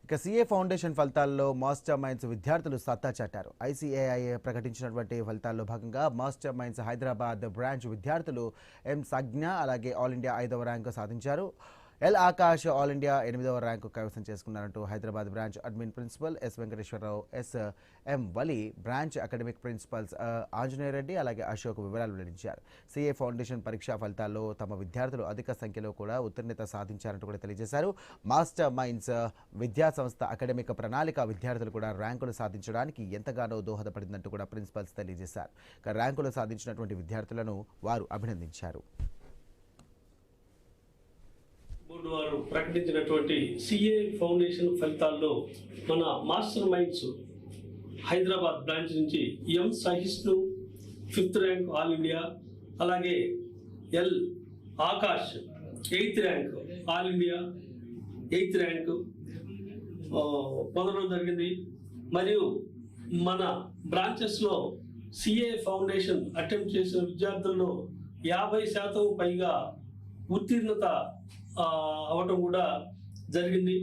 ఇక CA foundation ఫలితాల్లో master minds విద్యార్థులు సత్తా చాటారు. ఐసీఏఐ ప్రకటించినటువంటి ఫలితాల్లో భాగంగా మాస్టర్ మైండ్స్ హైదరాబాద్ బ్రాంచ్ విద్యార్థులు ఎం సజ్ఞ అలాగే ఆల్ ఇండియా 5వ ర్యాంకు సాధించారు. ఎల్ ఆకాష్ ఆల్ ఇండియా 8వ ర్యాంకు కైవసం చేసుకున్నారంటూ Hyderabad branch admin principal S Venkateswararao, M Vali, branch academic principals Anjaneya Reddy అలాగే అశోక్ వివరాలు వెల్లడించారు. సీఏ ఫౌండేషన్ పరీక్షా ఫలితాల్లో తమ విద్యార్థులు అధిక సంఖ్యలో కూడా ఉత్తీర్ణత సాధించారంటూ కూడా తెలియజేశారు. మాస్టర్ మైండ్స్ విద్యా సంస్థ అకాడమిక్ ప్రణాళిక విద్యార్థులు కూడా ర్యాంకులు సాధించడానికి ఎంతగానో దోహదపడిందంటూ కూడా ప్రిన్సిపల్స్ తెలియజేశారు. ఇక ర్యాంకులు సాధించినటువంటి విద్యార్థులను వారు అభినందించారు. బోర్డు వారు ప్రకటించినటువంటి సిఏ ఫౌండేషన్ ఫలితాల్లో మన మాస్టర్ మైండ్స్ హైదరాబాద్ బ్రాంచ్ నుంచి M Sahishnu 5th rank all India, అలాగే L Akash 8th rank all India 8th rank పొందడం జరిగింది. మరియు మన బ్రాంచెస్లో సిఏ ఫౌండేషన్ అటెంప్ట్ చేసిన విద్యార్థుల్లో 50% పైగా ఉత్తీర్ణత అవటం కూడా జరిగింది.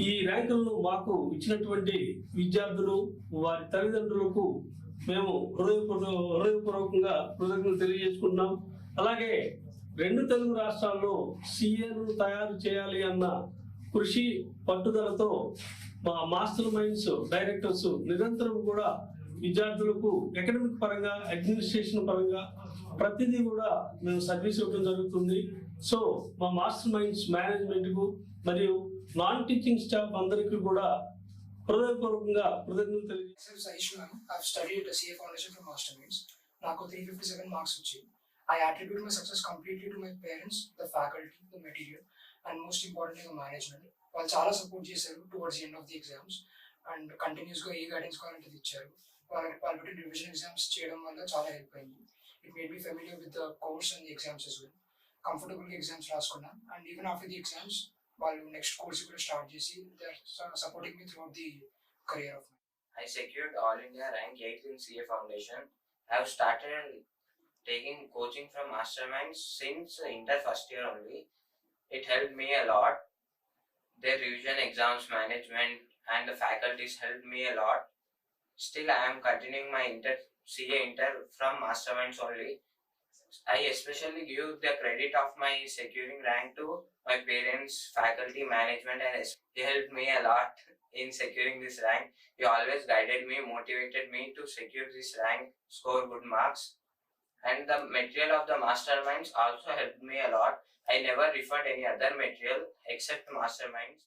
ఈ ర్యాంకులను మాకు ఇచ్చినటువంటి విద్యార్థులు, వారి తల్లిదండ్రులకు మేము హృదయపూర్వకంగా కృతజ్ఞతలు తెలియజేసుకుంటున్నాం. అలాగే 2 తెలుగు రాష్ట్రాల్లో సీఏను తయారు చేయాలి అన్న కృషి పట్టుదలతో మా మాస్టర్ మైండ్స్ డైరెక్టర్స్ నిరంతరం కూడా విద్యార్థులకు అకాడమిక్ పరంగా, అడ్మినిస్ట్రేషన్ పరంగా ప్రతిదీ కూడా మేము సర్వీస్ ఇవ్వడం జరుగుతుంది. సో మా మాస్టర్ మైండ్స్ మేనేజ్మెంట్కు మరియు నాన్ టీచింగ్ స్టాఫ్ అందరికీ కూడా హృదయపూర్వకంగా కృతజ్ఞతలు తెలియజేస్తున్నాను. I've studied the CA Foundation from Master Minds. నాకు 357 మార్క్స్ వచ్చాయి. I attribute my success completely to my parents, the faculty, the material, and most importantly the management. వాళ్ళు చాలా సపోర్ట్ చేశారు towards the end of the exams and కంటిన్యూస్గా ఏ guidance కావాలంటే ఇచ్చారు. వాళ్ళకి revision exams చేయడం వల్ల చాలా హెల్ప్ అయింది. It made be familiar with the course and the exams as well. కంఫర్టబుల్గా ఎగ్జామ్స్ రాసుకున్నాను. And even after the exams వాళ్ళు నెక్స్ట్ కోర్స్ కూడా స్టార్ట్ చేసి supporting me throughout the career of mine. I secured All India rank 8th in CA Foundation. I have started taking coaching from Masterminds since inter first year only. It helped me a lot. Their revision exams management and the faculties helped me a lot. Still I am continuing my CA inter from Masterminds only. I especially give the credit of my securing rank to my parents, faculty, management, and they helped me a lot in securing this rank. They always guided me, motivated me to secure this rank, score good marks. And the material of the Masterminds also helped me a lot. I never referred any other material except Masterminds.